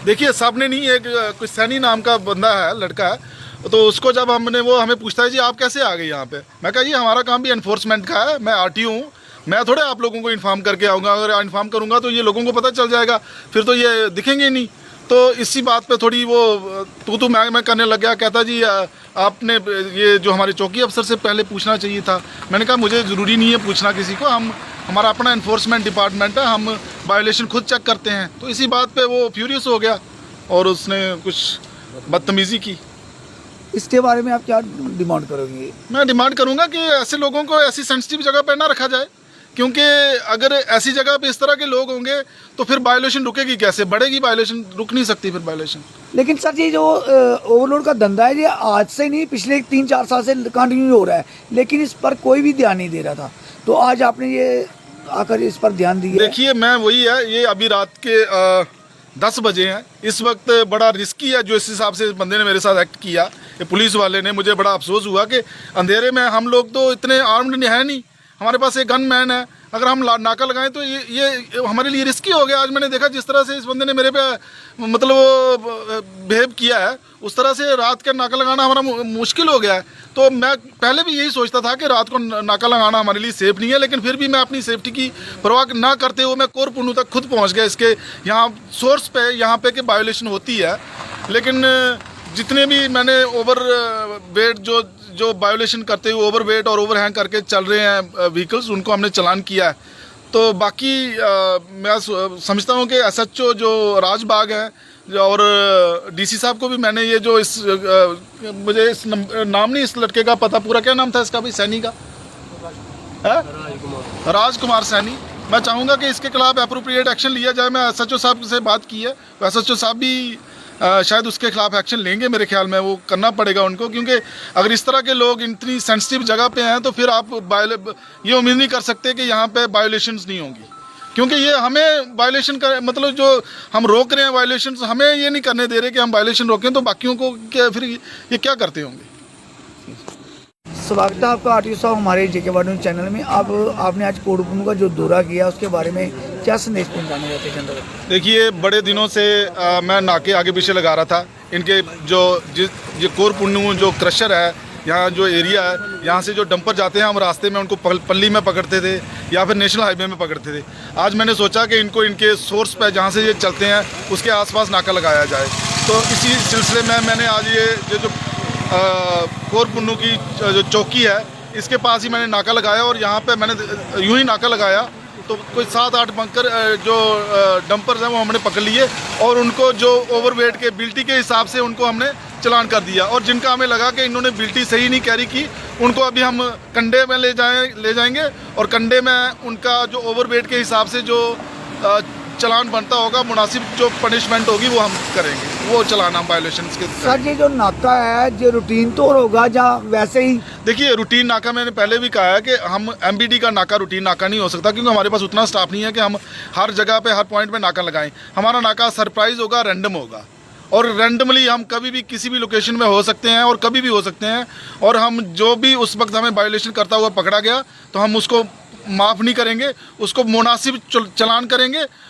देखिए सामने नहीं, एक कुछ सैनी नाम का बंदा है, लड़का है, तो उसको जब हमने, वो हमें पूछता है जी आप कैसे आ गए यहाँ पे। मैं कहा जी हमारा काम भी एनफोर्समेंट का है, मैं आरटीओ हूँ, मैं थोड़े आप लोगों को इन्फॉर्म करके आऊँगा, अगर इन्फॉर्म करूँगा तो ये लोगों को पता चल जाएगा, फिर तो ये दिखेंगे ही नहीं। तो इसी बात पे थोड़ी वो तू मैं करने लग गया। कहता जी आपने ये जो हमारे चौकी अफसर से पहले पूछना चाहिए था। मैंने कहा मुझे ज़रूरी नहीं है पूछना किसी को, हमारा अपना इन्फोर्समेंट डिपार्टमेंट है, हम वायोलेशन खुद चेक करते हैं। तो इसी बात पे वो फ्यूरियस हो गया और उसने कुछ बदतमीज़ी की। इसके बारे में आप क्या डिमांड करोगे? मैं डिमांड करूंगा कि ऐसे लोगों को ऐसी सेंसिटिव जगह पर ना रखा जाए, क्योंकि अगर ऐसी जगह पे इस तरह के लोग होंगे तो फिर वायोलेशन रुकेगी कैसे, बढ़ेगी वायोलेशन, रुक नहीं सकती फिर वायोलेशन। लेकिन सर ये जो ओवरलोड का धंधा है ये आज से नहीं, पिछले 3-4 साल से कंटिन्यू हो रहा है, लेकिन इस पर कोई भी ध्यान नहीं दे रहा था। तो आज आपने ये आकर इस पर ध्यान दिया। देखिए मैं वही है, ये अभी रात के 10 बजे हैं, इस वक्त बड़ा रिस्की है जो इस हिसाब से इस बंदे ने मेरे साथ एक्ट किया, ये पुलिस वाले ने। मुझे बड़ा अफसोस हुआ कि अंधेरे में हम लोग तो इतने आर्म्ड है नहीं, हमारे पास एक गन मैन है, अगर हम नाका लगाएं तो ये हमारे लिए रिस्की हो गया। आज मैंने देखा जिस तरह से इस बंदे ने मेरे पे मतलब बिहेव किया है, उस तरह से रात का नाका लगाना हमारा मुश्किल हो गया है। तो मैं पहले भी यही सोचता था कि रात को नाका लगाना हमारे लिए सेफ़ नहीं है, लेकिन फिर भी मैं अपनी सेफ्टी की परवाह ना करते हुए मैं कोर पुन्नू तक खुद पहुंच गया, इसके यहाँ सोर्स पे, यहाँ पे कि वायोलेशन होती है। लेकिन जितने भी मैंने ओवर वेट जो वायोलेशन करते हुए ओवर वेट और ओवर हैंग करके चल रहे हैं व्हीकल्स, उनको हमने चालान किया है। तो बाकी मैं समझता हूँ कि एसएचओ जो राजबाग है और डीसी साहब को भी मैंने ये जो मुझे इस नाम नहीं इस लड़के का पता, पूरा क्या नाम था इसका भाई, सैनी का है, राजकुमार सैनी। मैं चाहूँगा कि इसके खिलाफ अप्रोप्रिएट एक्शन लिया जाए। मैं एसएचओ साहब से बात की है, तो एसएचओ साहब भी शायद उसके खिलाफ एक्शन लेंगे, मेरे ख्याल में वो करना पड़ेगा उनको, क्योंकि अगर इस तरह के लोग इतनी सेंसिटिव जगह पे हैं तो फिर आप ये उम्मीद नहीं कर सकते कि यहाँ पे वायोलेशंस नहीं होंगी, क्योंकि ये हमें वायोलेशन का मतलब जो हम रोक रहे हैं वायोलेशंस, हमें ये नहीं करने दे रहे कि हम वायोलेशन रोकें, तो बाकियों को क्या फिर ये क्या करते होंगे। स्वागत है आपका आरटीओ साहब हमारे जेके वार्ड न्यूज़ चैनल में। अब आपने आज कोर पुन्नू का जो दौरा किया उसके बारे में क्या संदेश पहुंचाना चाहते हैं जनता को? देखिए बड़े दिनों से मैं नाके आगे पीछे लगा रहा था, इनके जो कोर पुन्नू जो क्रशर है, यहाँ जो एरिया है, यहाँ से जो डंपर जाते हैं हम रास्ते में उनको पल्ली में पकड़ते थे या फिर नेशनल हाईवे में पकड़ते थे। आज मैंने सोचा कि इनको इनके सोर्स पे जहाँ से ये चलते हैं उसके आसपास नाका लगाया जाए। तो इसी सिलसिले में मैंने आज ये जो कोर पुन्नू की जो चौकी है इसके पास ही मैंने नाका लगाया, और यहाँ पे मैंने यूं ही नाका लगाया तो कोई 7-8 बंकर जो डंपर्स हैं वो हमने पकड़ लिए, और उनको जो ओवरवेट के बिल्टी के हिसाब से उनको हमने चलान कर दिया। और जिनका हमें लगा कि इन्होंने बिल्टी सही नहीं कैरी की, उनको अभी हम कंडे में ले जाएंगे, और कंडे में उनका जो ओवरवेट के हिसाब से जो चलान बनता होगा, मुनासिब जो पनिशमेंट होगी वो हम करेंगे, वो चलान हम वायोलेशंस के। सर ये जो नाका है जो रूटीन तौर होगा या वैसे ही? देखिए रूटीन नाका मैंने पहले भी कहा है कि हम एमबीडी का नाका रूटीन नाका नहीं हो सकता, क्योंकि हमारे पास उतना स्टाफ नहीं है कि हम हर जगह पे हर पॉइंट पे नाका लगाएं। हमारा नाका सरप्राइज होगा, रैंडम होगा, और रैंडमली हम कभी भी किसी भी लोकेशन में हो सकते हैं और कभी भी हो सकते हैं। और हम जो भी उस वक्त हमें वायोलेशन करता हुआ पकड़ा गया तो हम उसको माफ़ नहीं करेंगे, उसको मुनासिब चलान करेंगे,